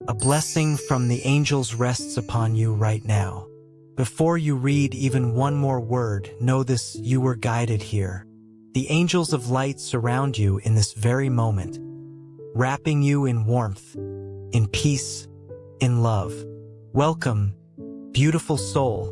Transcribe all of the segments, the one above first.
A blessing from the angels rests upon you right now. Before you read even one more word, know this: you were guided here. The angels of light surround you in this very moment, wrapping you in warmth, in peace, in love. Welcome, beautiful soul,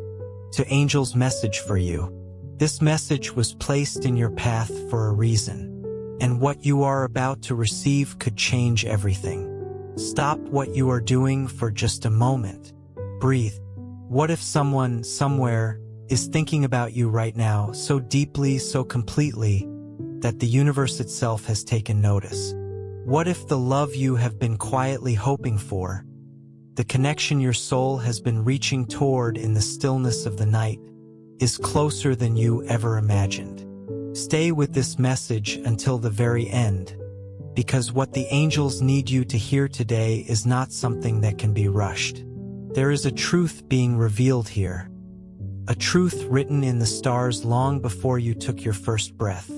to Angel's message for you. This message was placed in your path for a reason, and what you are about to receive could change everything. Stop what you are doing for just a moment. Breathe. What if someone, somewhere, is thinking about you right now so deeply, so completely, that the universe itself has taken notice? What if the love you have been quietly hoping for, the connection your soul has been reaching toward in the stillness of the night, is closer than you ever imagined? Stay with this message until the very end, because what the angels need you to hear today is not something that can be rushed. There is a truth being revealed here, a truth written in the stars long before you took your first breath.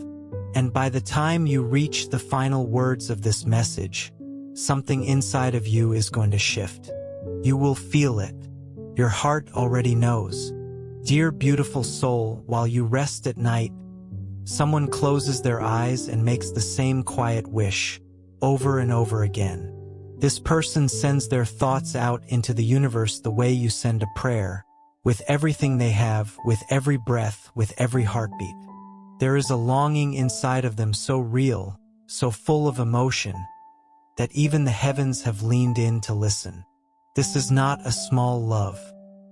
And by the time you reach the final words of this message, something inside of you is going to shift. You will feel it. Your heart already knows. Dear beautiful soul, while you rest at night, someone closes their eyes and makes the same quiet wish, over and over again. This person sends their thoughts out into the universe the way you send a prayer, with everything they have, with every breath, with every heartbeat. There is a longing inside of them so real, so full of emotion, that even the heavens have leaned in to listen. This is not a small love.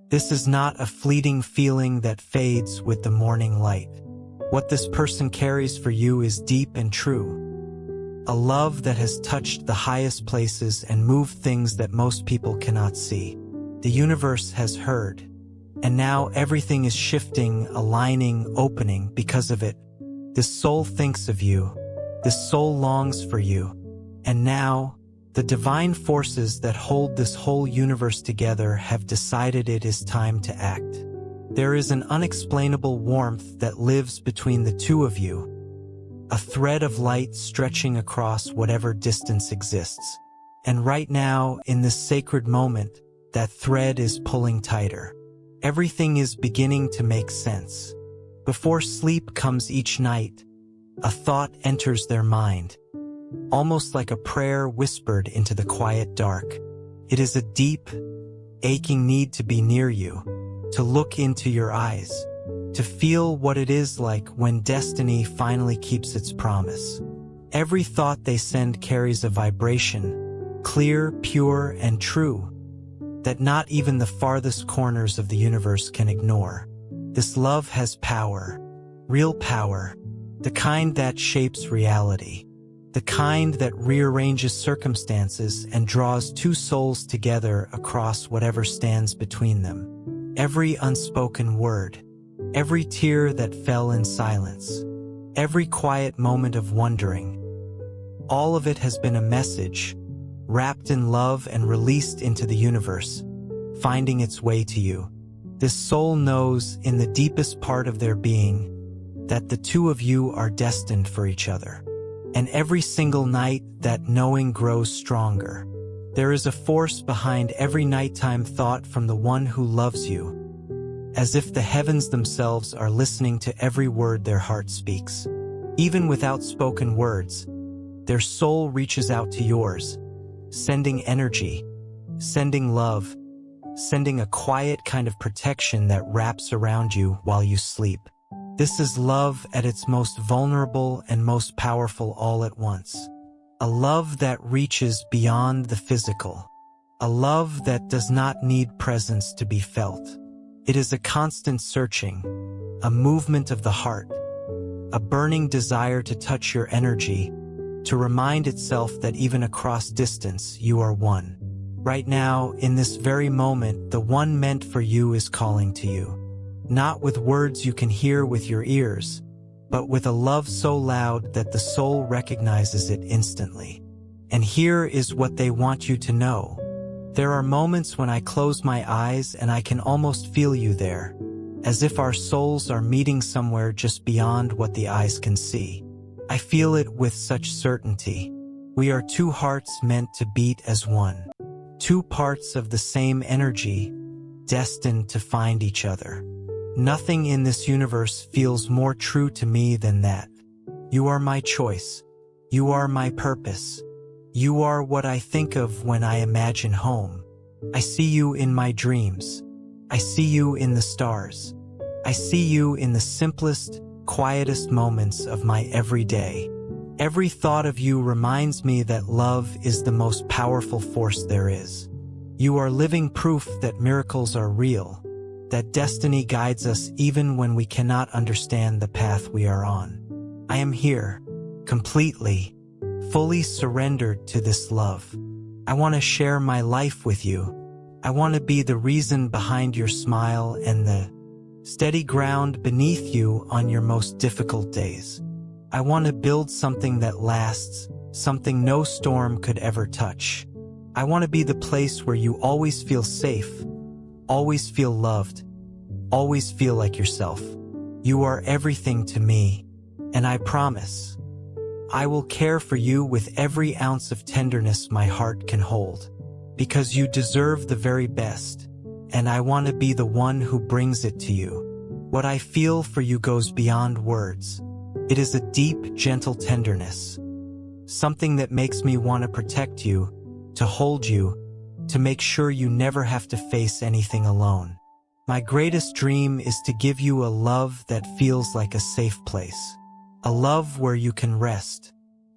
This is not a fleeting feeling that fades with the morning light. What this person carries for you is deep and true. A love that has touched the highest places and moved things that most people cannot see. The universe has heard, and now everything is shifting, aligning, opening because of it. This soul thinks of you. This soul longs for you. And now, the divine forces that hold this whole universe together have decided it is time to act. There is an unexplainable warmth that lives between the two of you, a thread of light stretching across whatever distance exists. And right now, in this sacred moment, that thread is pulling tighter. Everything is beginning to make sense. Before sleep comes each night, a thought enters their mind, almost like a prayer whispered into the quiet dark. It is a deep, aching need to be near you, to look into your eyes, to feel what it is like when destiny finally keeps its promise. Every thought they send carries a vibration, clear, pure, and true, that not even the farthest corners of the universe can ignore. This love has power, real power, the kind that shapes reality, the kind that rearranges circumstances and draws two souls together across whatever stands between them. Every unspoken word, every tear that fell in silence, every quiet moment of wondering, all of it has been a message, wrapped in love and released into the universe, finding its way to you. This soul knows in the deepest part of their being that the two of you are destined for each other. And every single night, that knowing grows stronger. There is a force behind every nighttime thought from the one who loves you, as if the heavens themselves are listening to every word their heart speaks. Even without spoken words, their soul reaches out to yours, sending energy, sending love, sending a quiet kind of protection that wraps around you while you sleep. This is love at its most vulnerable and most powerful all at once. A love that reaches beyond the physical. A love that does not need presence to be felt. It is a constant searching, a movement of the heart, a burning desire to touch your energy, to remind itself that even across distance, you are one. Right now, in this very moment, the one meant for you is calling to you. Not with words you can hear with your ears, but with a love so loud that the soul recognizes it instantly. And here is what they want you to know. There are moments when I close my eyes and I can almost feel you there, as if our souls are meeting somewhere just beyond what the eyes can see. I feel it with such certainty. We are two hearts meant to beat as one. two parts of the same energy, destined to find each other. Nothing in this universe feels more true to me than that. You are my choice. You are my purpose. You are what I think of when I imagine home. I see you in my dreams. I see you in the stars. I see you in the simplest, quietest moments of my everyday. Every thought of you reminds me that love is the most powerful force there is. You are living proof that miracles are real, that destiny guides us even when we cannot understand the path we are on. I am here, completely, fully surrendered to this love. I want to share my life with you. I want to be the reason behind your smile and the steady ground beneath you on your most difficult days. I want to build something that lasts, something no storm could ever touch. I want to be the place where you always feel safe, always feel loved, always feel like yourself. You are everything to me, and I promise, I will care for you with every ounce of tenderness my heart can hold, because you deserve the very best, and I want to be the one who brings it to you. What I feel for you goes beyond words. It is a deep, gentle tenderness, something that makes me want to protect you, to hold you, to make sure you never have to face anything alone. My greatest dream is to give you a love that feels like a safe place, a love where you can rest,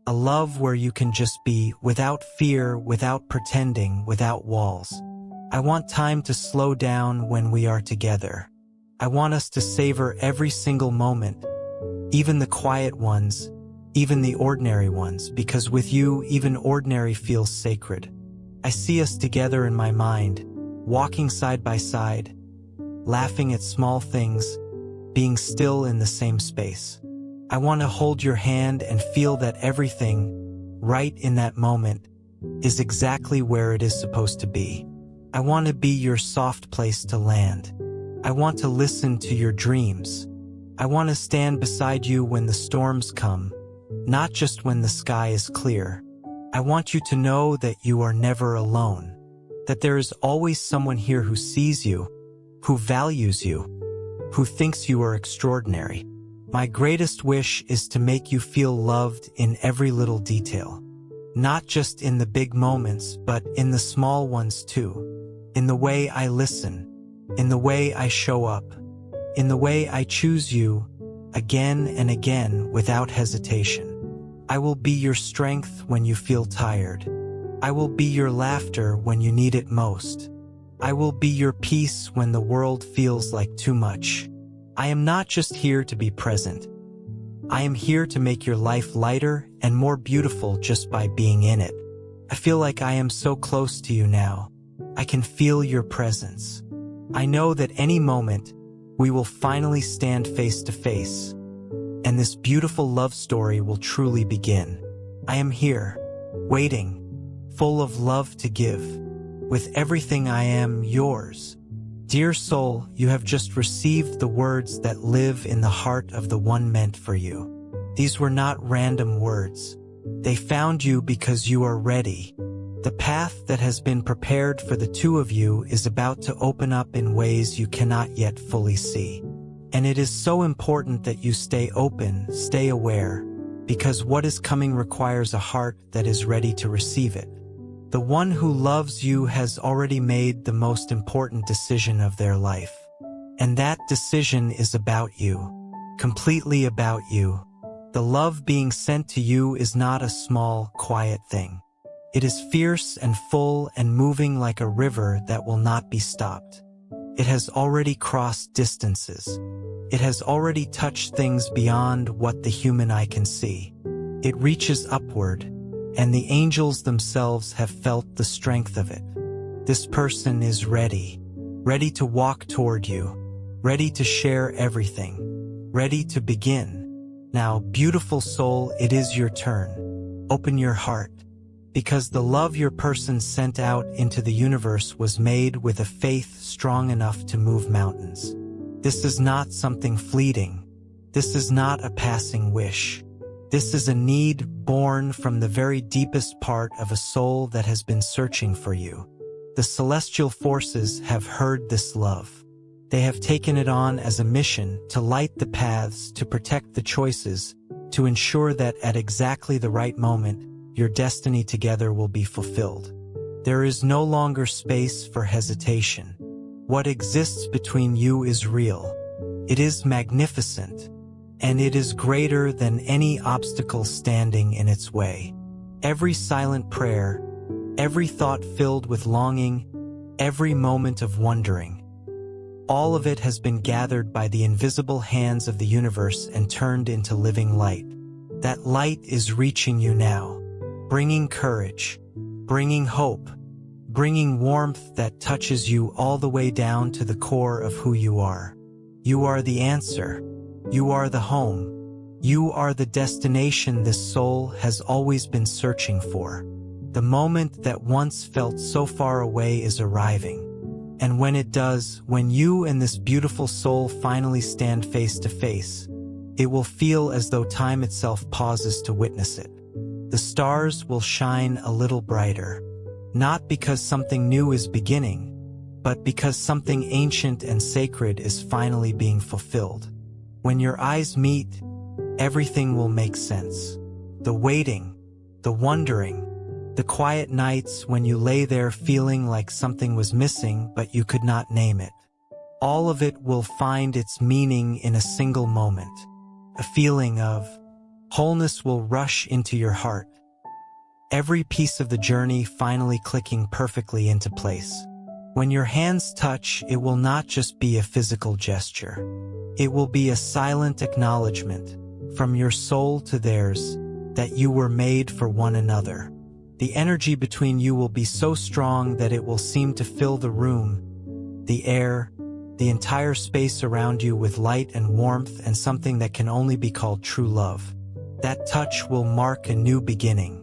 a love where you can just be without fear, without pretending, without walls. I want time to slow down when we are together. I want us to savor every single moment, even the quiet ones, even the ordinary ones, because with you, even ordinary feels sacred. I see us together in my mind, walking side by side, laughing at small things, being still in the same space. I want to hold your hand and feel that everything, right in that moment, is exactly where it is supposed to be. I want to be your soft place to land. I want to listen to your dreams. I want to stand beside you when the storms come, not just when the sky is clear. I want you to know that you are never alone, that there is always someone here who sees you, who values you, who thinks you are extraordinary. My greatest wish is to make you feel loved in every little detail, not just in the big moments, but in the small ones too, in the way I listen, in the way I show up, in the way I choose you again and again without hesitation. I will be your strength when you feel tired. I will be your laughter when you need it most. I will be your peace when the world feels like too much. I am not just here to be present. I am here to make your life lighter and more beautiful just by being in it. I feel like I am so close to you now. I can feel your presence. I know that any moment, we will finally stand face to face, and this beautiful love story will truly begin. I am here, waiting, full of love to give. With everything I am, yours. Dear soul, you have just received the words that live in the heart of the one meant for you. These were not random words. They found you because you are ready. The path that has been prepared for the two of you is about to open up in ways you cannot yet fully see. And it is so important that you stay open, stay aware, because what is coming requires a heart that is ready to receive it. The one who loves you has already made the most important decision of their life. And that decision is about you, completely about you. The love being sent to you is not a small, quiet thing. It is fierce and full and moving like a river that will not be stopped. It has already crossed distances. It has already touched things beyond what the human eye can see. It reaches upward, and the angels themselves have felt the strength of it. This person is ready, ready to walk toward you, ready to share everything, ready to begin. Now, beautiful soul, it is your turn. Open your heart, because the love your person sent out into the universe was made with a faith strong enough to move mountains. This is not something fleeting. This is not a passing wish. This is a need born from the very deepest part of a soul that has been searching for you. The celestial forces have heard this love. They have taken it on as a mission to light the paths, to protect the choices, to ensure that at exactly the right moment, your destiny together will be fulfilled. There is no longer space for hesitation. What exists between you is real. It is magnificent, and it is greater than any obstacle standing in its way. Every silent prayer, every thought filled with longing, every moment of wondering, all of it has been gathered by the invisible hands of the universe and turned into living light. That light is reaching you now, bringing courage, bringing hope, bringing warmth that touches you all the way down to the core of who you are. You are the answer. You are the home. You are the destination this soul has always been searching for. The moment that once felt so far away is arriving. And when it does, when you and this beautiful soul finally stand face to face, it will feel as though time itself pauses to witness it. The stars will shine a little brighter, not because something new is beginning, but because something ancient and sacred is finally being fulfilled. When your eyes meet, everything will make sense. The waiting, the wondering, the quiet nights when you lay there feeling like something was missing but you could not name it. All of it will find its meaning in a single moment. A feeling of wholeness will rush into your heart. Every piece of the journey finally clicking perfectly into place. When your hands touch, it will not just be a physical gesture. It will be a silent acknowledgement from your soul to theirs that you were made for one another. The energy between you will be so strong that it will seem to fill the room, the air, the entire space around you with light and warmth and something that can only be called true love. That touch will mark a new beginning.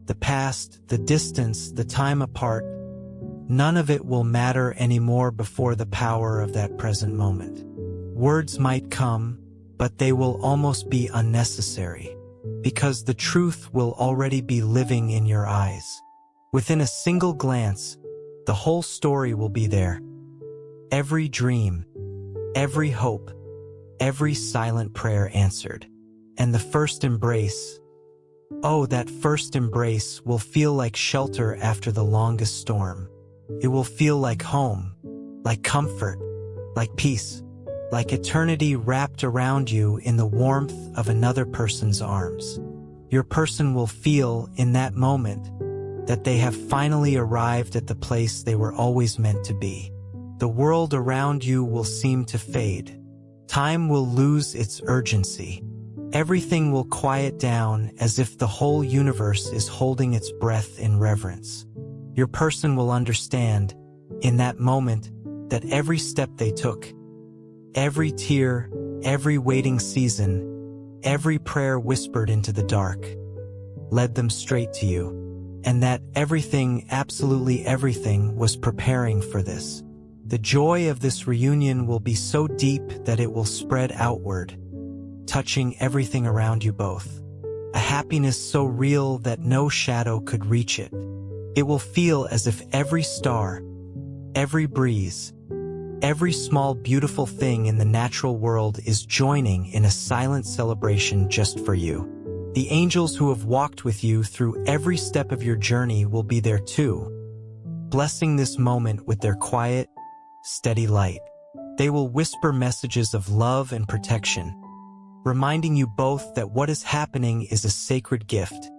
The past, the distance, the time apart, none of it will matter anymore before the power of that present moment. Words might come, but they will almost be unnecessary, because the truth will already be living in your eyes. Within a single glance, the whole story will be there. Every dream, every hope, every silent prayer answered. And the first embrace, oh, that first embrace will feel like shelter after the longest storm. It will feel like home, like comfort, like peace, like eternity wrapped around you in the warmth of another person's arms. Your person will feel in that moment that they have finally arrived at the place they were always meant to be. The world around you will seem to fade. Time will lose its urgency. Everything will quiet down as if the whole universe is holding its breath in reverence. Your person will understand, in that moment, that every step they took, every tear, every waiting season, every prayer whispered into the dark, led them straight to you, and that everything, absolutely everything, was preparing for this. The joy of this reunion will be so deep that it will spread outward, touching everything around you both. A happiness so real that no shadow could reach it. It will feel as if every star, every breeze, every small beautiful thing in the natural world is joining in a silent celebration just for you. The angels who have walked with you through every step of your journey will be there too, blessing this moment with their quiet, steady light. They will whisper messages of love and protection, reminding you both that what is happening is a sacred gift,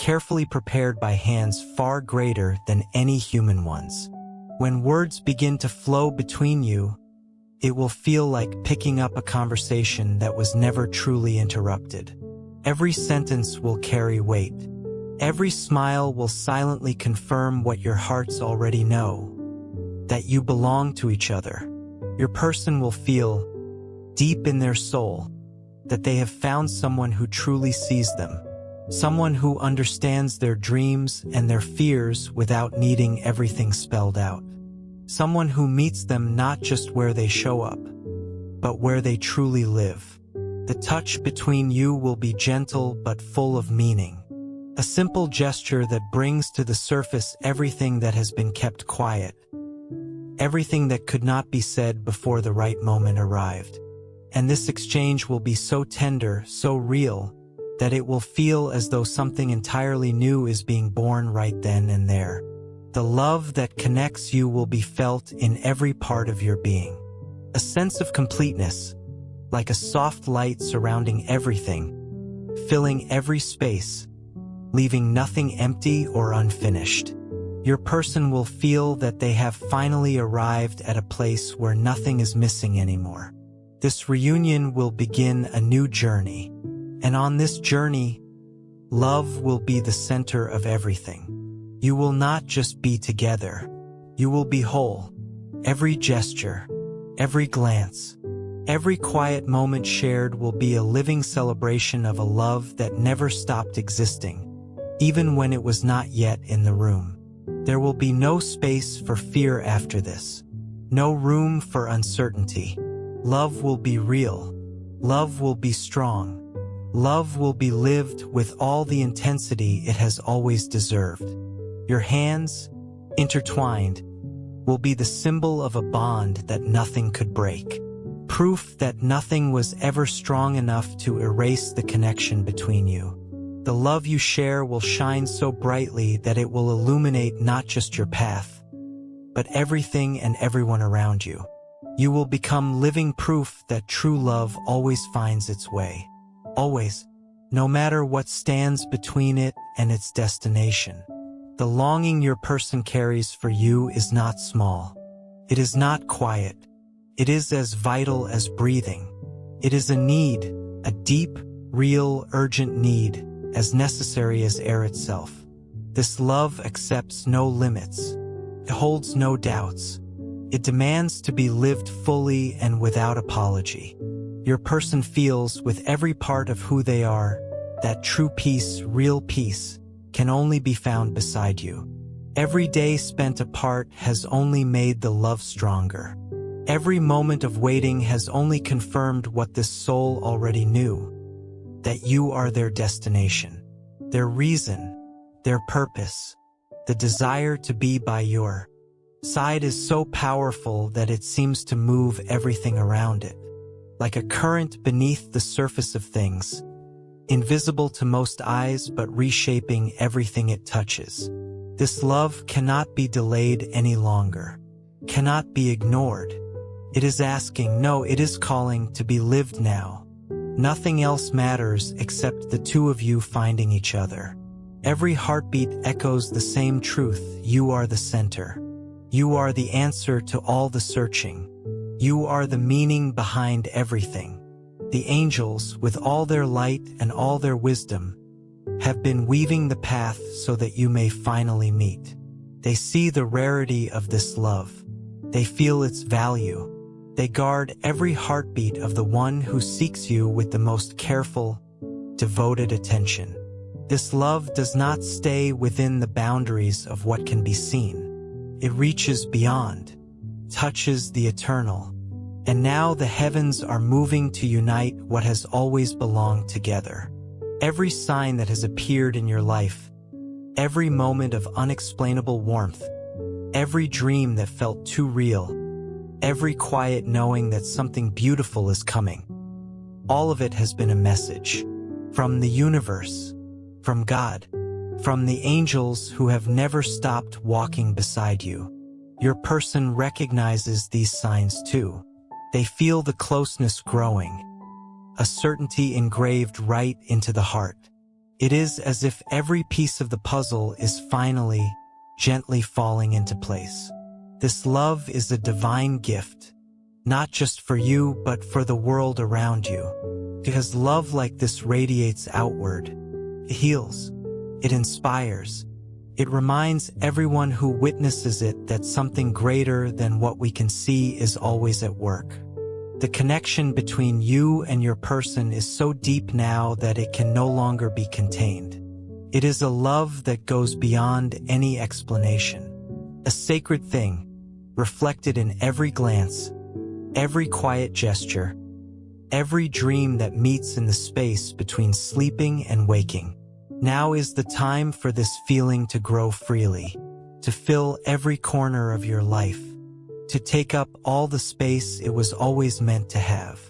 carefully prepared by hands far greater than any human ones. When words begin to flow between you, it will feel like picking up a conversation that was never truly interrupted. Every sentence will carry weight. Every smile will silently confirm what your hearts already know, that you belong to each other. Your person will feel, deep in their soul, that they have found someone who truly sees them, someone who understands their dreams and their fears without needing everything spelled out, someone who meets them not just where they show up, but where they truly live. The touch between you will be gentle but full of meaning, A simple gesture that brings to the surface everything that has been kept quiet, everything that could not be said before the right moment arrived. And this exchange will be so tender, so real, that it will feel as though something entirely new is being born right then and there. The love that connects you will be felt in every part of your being. A sense of completeness, like a soft light surrounding everything, filling every space, leaving nothing empty or unfinished. Your person will feel that they have finally arrived at a place where nothing is missing anymore. This reunion will begin a new journey, and on this journey, love will be the center of everything. You will not just be together, you will be whole. Every gesture, every glance, every quiet moment shared will be a living celebration of a love that never stopped existing, even when it was not yet in the room. There will be no space for fear after this, no room for uncertainty. Love will be real. Love will be strong. Love will be lived with all the intensity it has always deserved. Your hands, intertwined, will be the symbol of a bond that nothing could break. Proof that nothing was ever strong enough to erase the connection between you. The love you share will shine so brightly that it will illuminate not just your path, but everything and everyone around you. You will become living proof that true love always finds its way. Always, no matter what stands between it and its destination. The longing your person carries for you is not small. It is not quiet. It is as vital as breathing. It is a need, a deep, real, urgent need, as necessary as air itself. This love accepts no limits. It holds no doubts. It demands to be lived fully and without apology. Your person feels with every part of who they are that true peace, real peace, can only be found beside you. Every day spent apart has only made the love stronger. Every moment of waiting has only confirmed what this soul already knew, that you are their destination, their reason, their purpose. The desire to be by your side is so powerful that it seems to move everything around it, like a current beneath the surface of things, invisible to most eyes but reshaping everything it touches. This love cannot be delayed any longer, cannot be ignored. It is asking, no, it is calling to be lived now. Nothing else matters except the two of you finding each other. Every heartbeat echoes the same truth: you are the center. You are the answer to all the searching. You are the meaning behind everything. The angels, with all their light and all their wisdom, have been weaving the path so that you may finally meet. They see the rarity of this love. They feel its value. They guard every heartbeat of the one who seeks you with the most careful, devoted attention. This love does not stay within the boundaries of what can be seen. It reaches beyond, touches the eternal. And now the heavens are moving to unite what has always belonged together. Every sign that has appeared in your life, every moment of unexplainable warmth, every dream that felt too real, every quiet knowing that something beautiful is coming, all of it has been a message from the universe, from God, from the angels who have never stopped walking beside you. Your person recognizes these signs too. They feel the closeness growing, a certainty engraved right into the heart. It is as if every piece of the puzzle is finally, gently falling into place. This love is a divine gift, not just for you but for the world around you. Because love like this radiates outward. It heals. It inspires. It reminds everyone who witnesses it that something greater than what we can see is always at work. The connection between you and your person is so deep now that it can no longer be contained. It is a love that goes beyond any explanation. A sacred thing, reflected in every glance, every quiet gesture, every dream that meets in the space between sleeping and waking. Now is the time for this feeling to grow freely, to fill every corner of your life, to take up all the space it was always meant to have.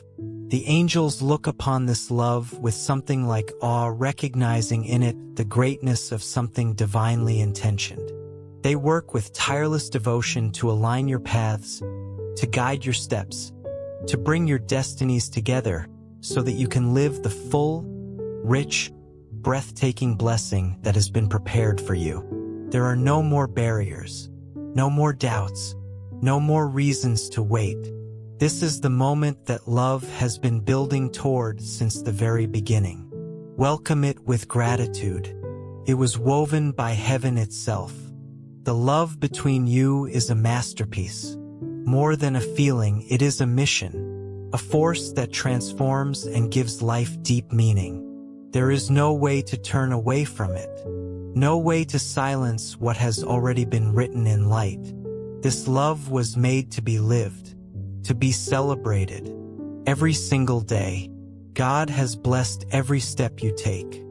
The angels look upon this love with something like awe, recognizing in it the greatness of something divinely intentioned. They work with tireless devotion to align your paths, to guide your steps, to bring your destinies together so that you can live the full, rich, breathtaking blessing that has been prepared for you. There are no more barriers, no more doubts, no more reasons to wait. This is the moment that love has been building toward since the very beginning. Welcome it with gratitude. It was woven by heaven itself. The love between you is a masterpiece. More than a feeling, it is a mission, a force that transforms and gives life deep meaning. There is no way to turn away from it, no way to silence what has already been written in light. This love was made to be lived, to be celebrated every single day. God has blessed every step you take,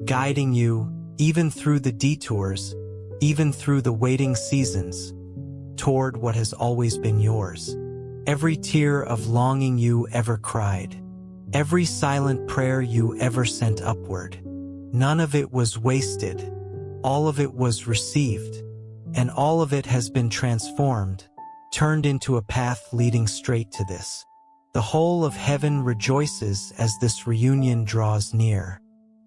guiding you even through the detours, even through the waiting seasons, toward what has always been yours. Every tear of longing you ever cried, every silent prayer you ever sent upward, none of it was wasted. All of it was received, and all of it has been transformed, turned into a path leading straight to this. The whole of heaven rejoices as this reunion draws near,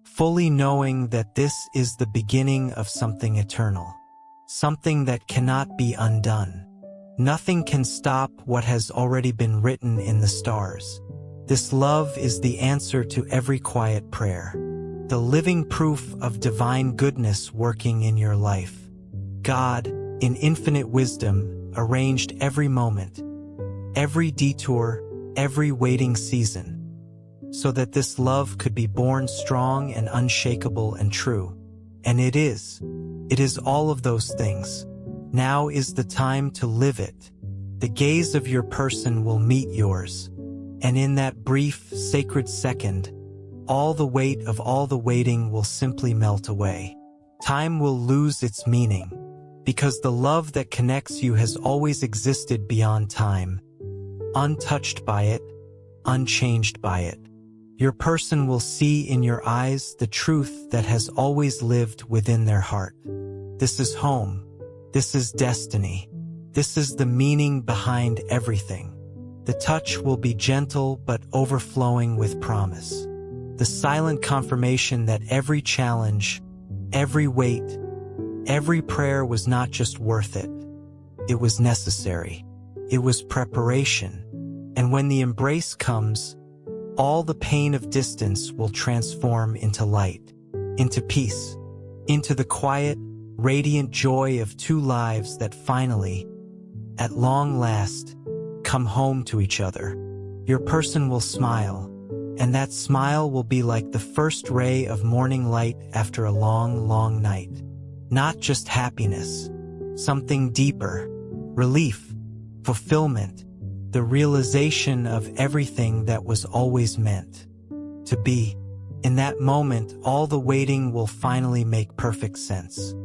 fully knowing that this is the beginning of something eternal, something that cannot be undone. Nothing can stop what has already been written in the stars. This love is the answer to every quiet prayer, the living proof of divine goodness working in your life. God, in infinite wisdom, arranged every moment, every detour, every waiting season, so that this love could be born strong and unshakable and true. And it is all of those things. Now is the time to live it. The gaze of your person will meet yours, and in that brief, sacred second, all the weight of all the waiting will simply melt away. Time will lose its meaning, because the love that connects you has always existed beyond time, untouched by it, unchanged by it. Your person will see in your eyes the truth that has always lived within their heart. This is home. This is destiny. This is the meaning behind everything. The touch will be gentle but overflowing with promise. The silent confirmation that every challenge, every wait, every prayer was not just worth it. It was necessary. It was preparation. And when the embrace comes, all the pain of distance will transform into light, into peace, into the quiet, radiant joy of two lives that finally, at long last, come home to each other. Your person will smile, and that smile will be like the first ray of morning light after a long, long night. Not just happiness, something deeper, relief, fulfillment, the realization of everything that was always meant to be. In that moment, all the waiting will finally make perfect sense.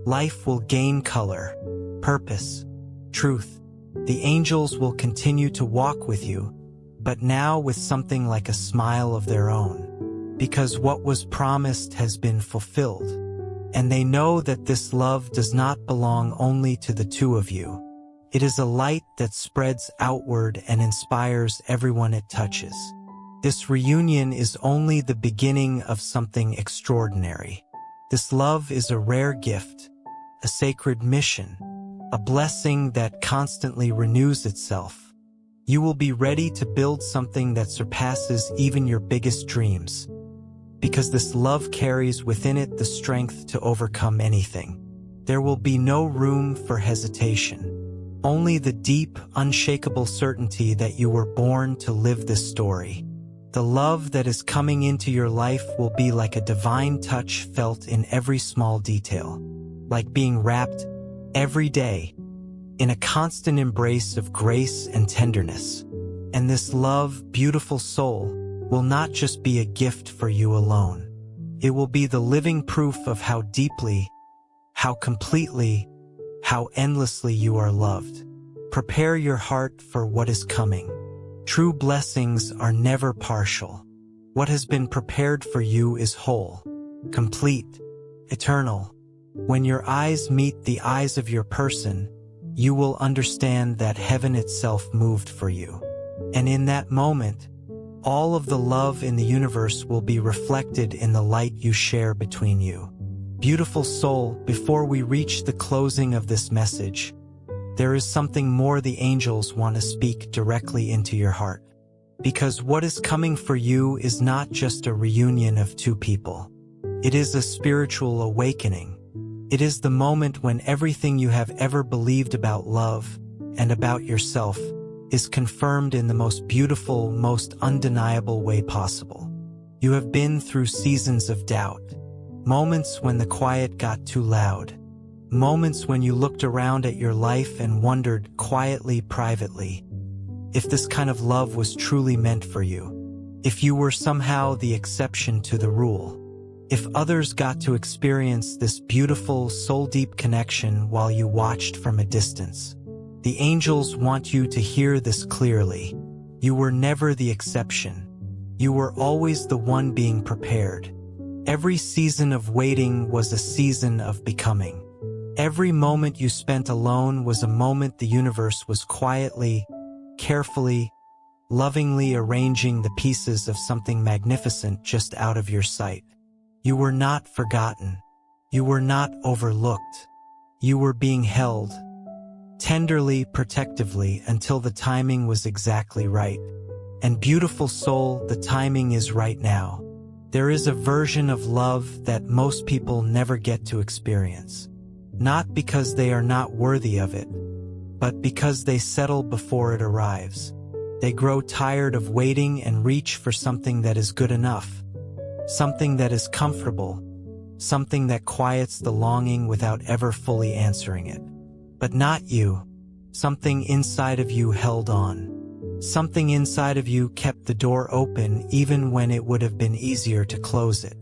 Life will gain color, purpose, truth. The angels will continue to walk with you, but now with something like a smile of their own, because what was promised has been fulfilled. And they know that this love does not belong only to the two of you. It is a light that spreads outward and inspires everyone it touches. This reunion is only the beginning of something extraordinary. This love is a rare gift, a sacred mission, a blessing that constantly renews itself. You will be ready to build something that surpasses even your biggest dreams, because this love carries within it the strength to overcome anything. There will be no room for hesitation, only the deep, unshakable certainty that you were born to live this story. The love that is coming into your life will be like a divine touch felt in every small detail, like being wrapped every day in a constant embrace of grace and tenderness. And this love, beautiful soul, will not just be a gift for you alone. It will be the living proof of how deeply, how completely, how endlessly you are loved. Prepare your heart for what is coming. True blessings are never partial. What has been prepared for you is whole, complete, eternal. When your eyes meet the eyes of your person, you will understand that heaven itself moved for you. And in that moment, all of the love in the universe will be reflected in the light you share between you. Beautiful soul, before we reach the closing of this message, there is something more the angels want to speak directly into your heart. Because what is coming for you is not just a reunion of two people. It is a spiritual awakening. It is the moment when everything you have ever believed about love and about yourself is confirmed in the most beautiful, most undeniable way possible. You have been through seasons of doubt, moments when the quiet got too loud, moments when you looked around at your life and wondered quietly, privately, if this kind of love was truly meant for you, if you were somehow the exception to the rule, if others got to experience this beautiful, soul-deep connection while you watched from a distance. The angels want you to hear this clearly. You were never the exception. You were always the one being prepared. Every season of waiting was a season of becoming. Every moment you spent alone was a moment the universe was quietly, carefully, lovingly arranging the pieces of something magnificent just out of your sight. You were not forgotten. You were not overlooked. You were being held, tenderly, protectively, until the timing was exactly right. And beautiful soul, the timing is right now. There is a version of love that most people never get to experience. Not because they are not worthy of it, but because they settle before it arrives. They grow tired of waiting and reach for something that is good enough. Something that is comfortable, something that quiets the longing without ever fully answering it. But not you. Something inside of you held on. Something inside of you kept the door open even when it would have been easier to close it.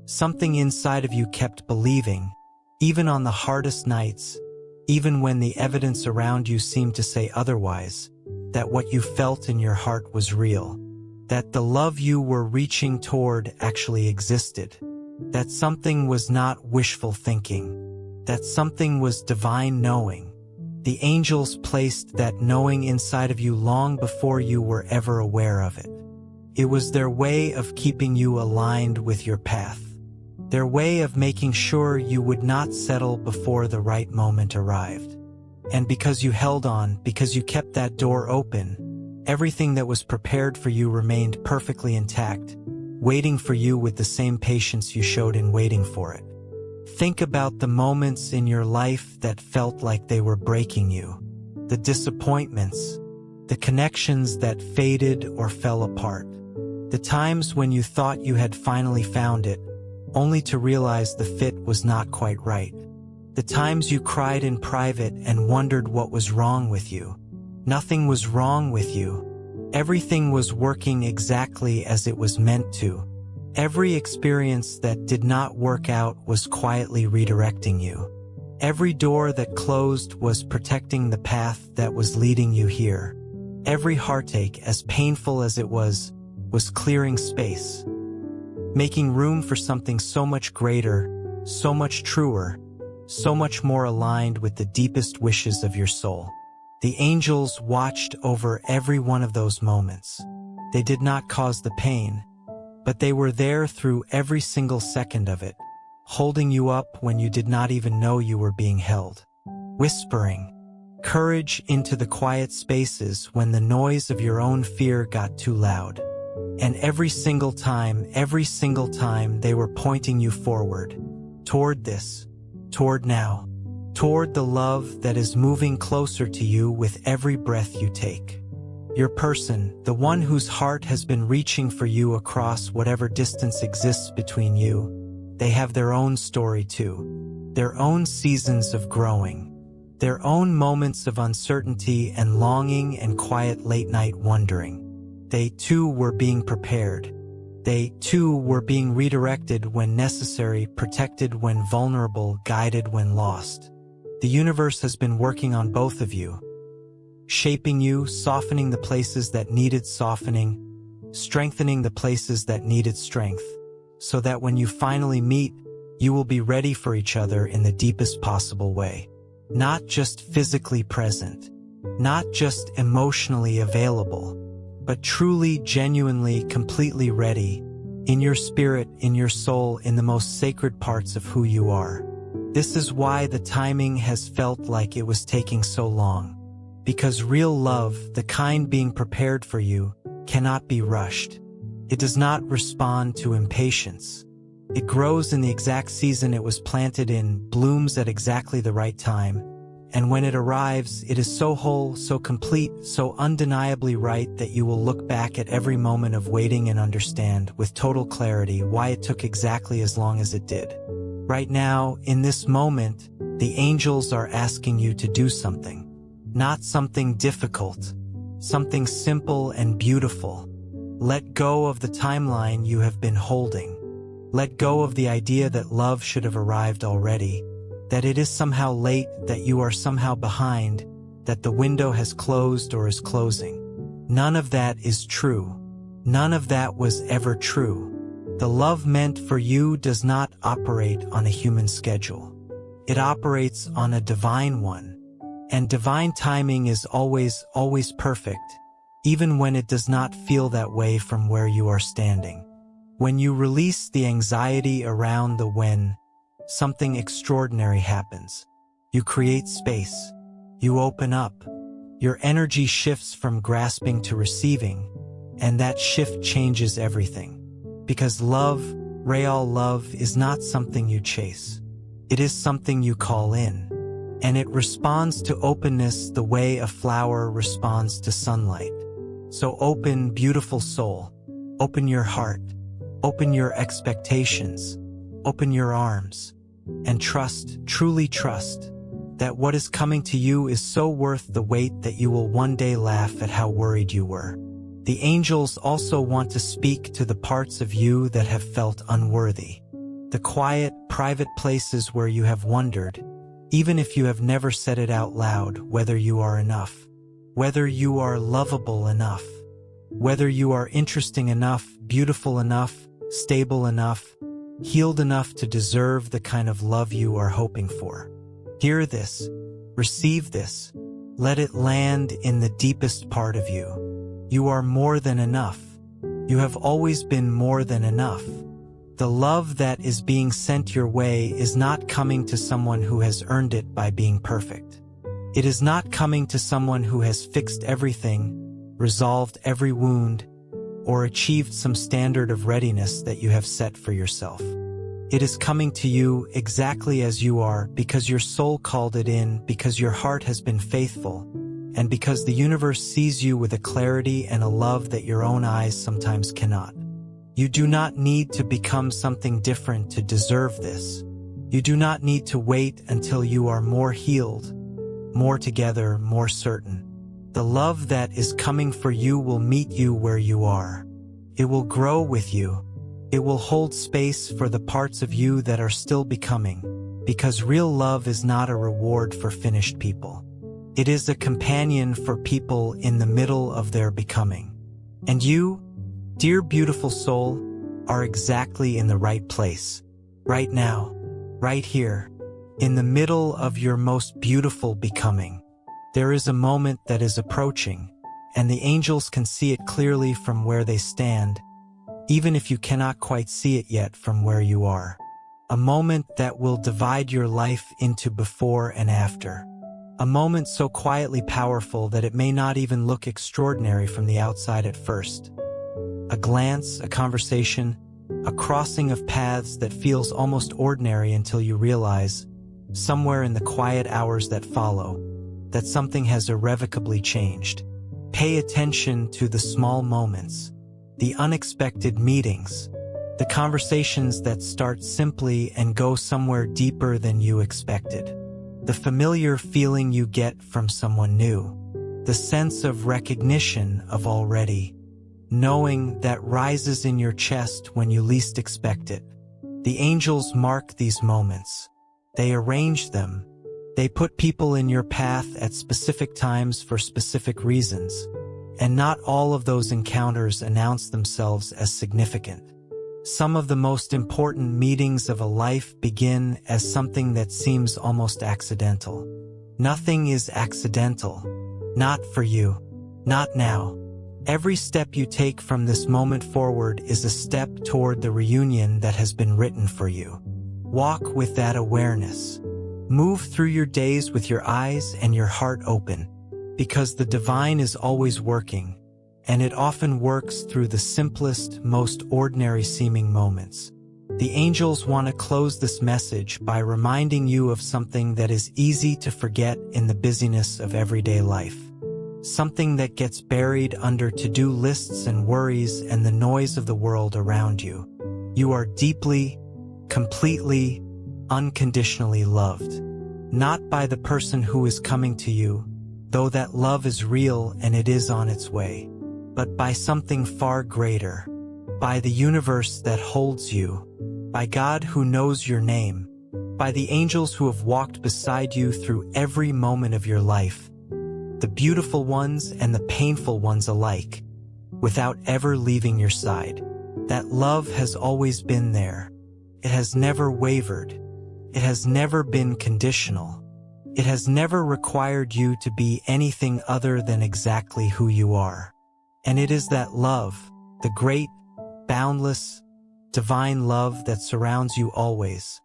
Something inside of you kept believing, even on the hardest nights, even when the evidence around you seemed to say otherwise, that what you felt in your heart was real. That the love you were reaching toward actually existed. That something was not wishful thinking. That something was divine knowing. The angels placed that knowing inside of you long before you were ever aware of it. It was their way of keeping you aligned with your path. Their way of making sure you would not settle before the right moment arrived. And because you held on, because you kept that door open, everything that was prepared for you remained perfectly intact, waiting for you with the same patience you showed in waiting for it. Think about the moments in your life that felt like they were breaking you, the disappointments, the connections that faded or fell apart, the times when you thought you had finally found it, only to realize the fit was not quite right, the times you cried in private and wondered what was wrong with you. Nothing was wrong with you. Everything was working exactly as it was meant to. Every experience that did not work out was quietly redirecting you. Every door that closed was protecting the path that was leading you here. Every heartache, as painful as it was clearing space, making room for something so much greater, so much truer, so much more aligned with the deepest wishes of your soul. The angels watched over every one of those moments. They did not cause the pain, but they were there through every single second of it, holding you up when you did not even know you were being held, whispering courage into the quiet spaces when the noise of your own fear got too loud. And every single time they were pointing you forward, toward this, toward now, toward the love that is moving closer to you with every breath you take. Your person, the one whose heart has been reaching for you across whatever distance exists between you, they have their own story too, their own seasons of growing, their own moments of uncertainty and longing and quiet late-night wondering. They too were being prepared. They, too, were being redirected when necessary, protected when vulnerable, guided when lost. The universe has been working on both of you, shaping you, softening the places that needed softening, strengthening the places that needed strength, so that when you finally meet, you will be ready for each other in the deepest possible way. Not just physically present, not just emotionally available, but truly, genuinely, completely ready, in your spirit, in your soul, in the most sacred parts of who you are. This is why the timing has felt like it was taking so long. Because real love, the kind being prepared for you, cannot be rushed. It does not respond to impatience. It grows in the exact season it was planted in, blooms at exactly the right time, and when it arrives, it is so whole, so complete, so undeniably right that you will look back at every moment of waiting and understand with total clarity why it took exactly as long as it did. Right now, in this moment, the angels are asking you to do something. Not something difficult, something simple and beautiful. Let go of the timeline you have been holding. Let go of the idea that love should have arrived already, that it is somehow late, that you are somehow behind, that the window has closed or is closing. None of that is true. None of that was ever true. The love meant for you does not operate on a human schedule. It operates on a divine one. And divine timing is always perfect, even when it does not feel that way from where you are standing. When you release the anxiety around the when, something extraordinary happens. You create space. You open up. Your energy shifts from grasping to receiving, and that shift changes everything. Because love, real love, is not something you chase. It is something you call in. And it responds to openness the way a flower responds to sunlight. So open, beautiful soul. Open your heart. Open your expectations. Open your arms. And trust, truly trust, that what is coming to you is so worth the wait that you will one day laugh at how worried you were. The angels also want to speak to the parts of you that have felt unworthy. The quiet, private places where you have wondered, even if you have never said it out loud, whether you are enough, whether you are lovable enough, whether you are interesting enough, beautiful enough, stable enough, healed enough to deserve the kind of love you are hoping for. Hear this, receive this, let it land in the deepest part of you. You are more than enough. You have always been more than enough. The love that is being sent your way is not coming to someone who has earned it by being perfect. It is not coming to someone who has fixed everything, resolved every wound, or achieved some standard of readiness that you have set for yourself. It is coming to you exactly as you are because your soul called it in, because your heart has been faithful, and because the universe sees you with a clarity and a love that your own eyes sometimes cannot. You do not need to become something different to deserve this. You do not need to wait until you are more healed, more together, more certain. The love that is coming for you will meet you where you are. It will grow with you. It will hold space for the parts of you that are still becoming, because real love is not a reward for finished people. It is a companion for people in the middle of their becoming. And you, dear beautiful soul, are exactly in the right place, right now, right here, in the middle of your most beautiful becoming. There is a moment that is approaching, and the angels can see it clearly from where they stand, even if you cannot quite see it yet from where you are. A moment that will divide your life into before and after. A moment so quietly powerful that it may not even look extraordinary from the outside at first. A glance, a conversation, a crossing of paths that feels almost ordinary until you realize, somewhere in the quiet hours that follow, that something has irrevocably changed. Pay attention to the small moments, the unexpected meetings, the conversations that start simply and go somewhere deeper than you expected. The familiar feeling you get from someone new, the sense of recognition of already knowing that rises in your chest when you least expect it. The angels mark these moments. They arrange them. They put people in your path at specific times for specific reasons. And not all of those encounters announce themselves as significant. Some of the most important meetings of a life begin as something that seems almost accidental. Nothing is accidental. Not for you. Not now. Every step you take from this moment forward is a step toward the reunion that has been written for you. Walk with that awareness. Move through your days with your eyes and your heart open, because the divine is always working, and it often works through the simplest, most ordinary-seeming moments. The angels want to close this message by reminding you of something that is easy to forget in the busyness of everyday life. Something that gets buried under to-do lists and worries and the noise of the world around you. You are deeply, completely, unconditionally loved. Not by the person who is coming to you, though that love is real and it is on its way, but by something far greater, by the universe that holds you, by God who knows your name, by the angels who have walked beside you through every moment of your life, the beautiful ones and the painful ones alike, without ever leaving your side. That love has always been there. It has never wavered. It has never been conditional. It has never required you to be anything other than exactly who you are. And it is that love, the great, boundless, divine love that surrounds you always,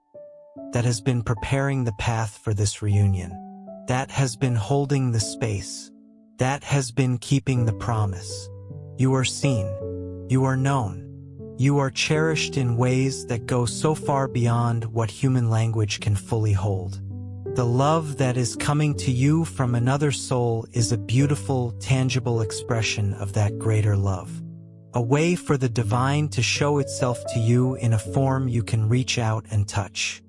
that has been preparing the path for this reunion. That has been holding the space. That has been keeping the promise. You are seen. You are known. You are cherished in ways that go so far beyond what human language can fully hold. The love that is coming to you from another soul is a beautiful, tangible expression of that greater love. A way for the divine to show itself to you in a form you can reach out and touch.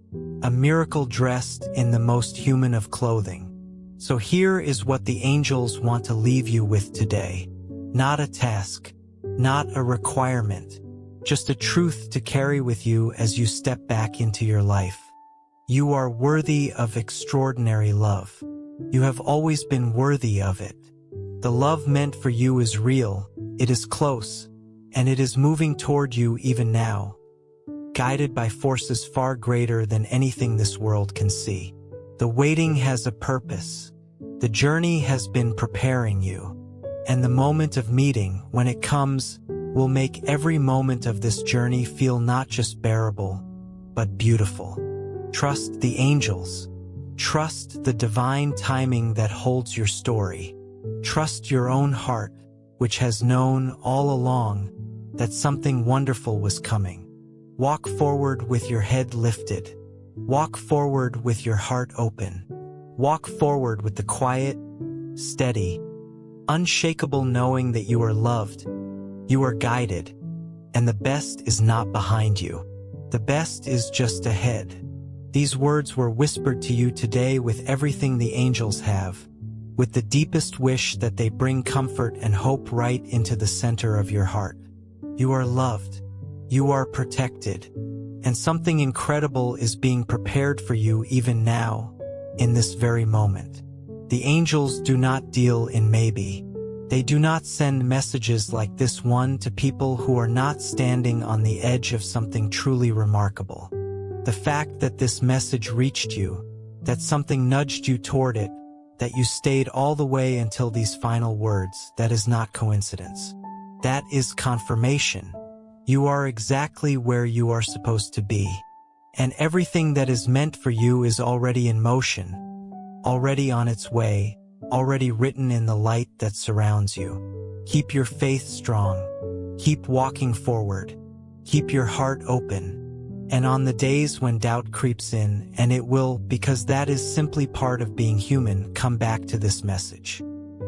A miracle dressed in the most human of clothing. So here is what the angels want to leave you with today. Not a task, not a requirement, just a truth to carry with you as you step back into your life. You are worthy of extraordinary love. You have always been worthy of it. The love meant for you is real, it is close, and it is moving toward you even now, guided by forces far greater than anything this world can see. The waiting has a purpose. The journey has been preparing you. And the moment of meeting, when it comes, will make every moment of this journey feel not just bearable, but beautiful. Trust the angels. Trust the divine timing that holds your story. Trust your own heart, which has known all along that something wonderful was coming. Walk forward with your head lifted. Walk forward with your heart open. Walk forward with the quiet, steady, unshakable knowing that you are loved, you are guided, and the best is not behind you. The best is just ahead. These words were whispered to you today with everything the angels have, with the deepest wish that they bring comfort and hope right into the center of your heart. You are loved. You are protected. And something incredible is being prepared for you even now, in this very moment. The angels do not deal in maybe. They do not send messages like this one to people who are not standing on the edge of something truly remarkable. The fact that this message reached you, that something nudged you toward it, that you stayed all the way until these final words, that is not coincidence. That is confirmation. You are exactly where you are supposed to be. And everything that is meant for you is already in motion, already on its way, already written in the light that surrounds you. Keep your faith strong. Keep walking forward. Keep your heart open. And on the days when doubt creeps in, and it will, because that is simply part of being human, come back to this message.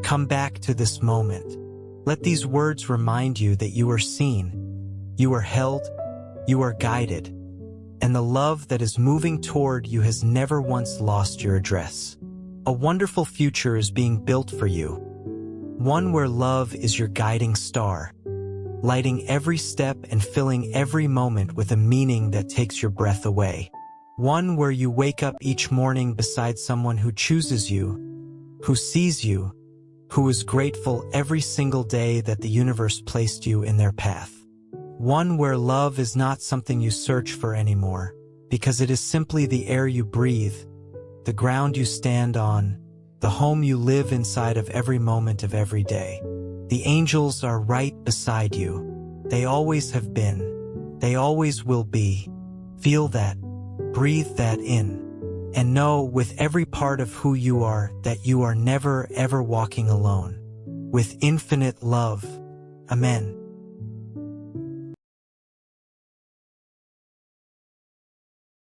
Come back to this moment. Let these words remind you that you are seen, you are held, you are guided, and the love that is moving toward you has never once lost your address. A wonderful future is being built for you. One where love is your guiding star. lighting every step and filling every moment with a meaning that takes your breath away. One where you wake up each morning beside someone who chooses you, who sees you, who is grateful every single day that the universe placed you in their path. One where love is not something you search for anymore, because it is simply the air you breathe, the ground you stand on, the home you live inside of every moment of every day. The angels are right beside you. They always have been. They always will be. Feel that. Breathe that in. And know with every part of who you are that you are never ever walking alone. With infinite love. Amen.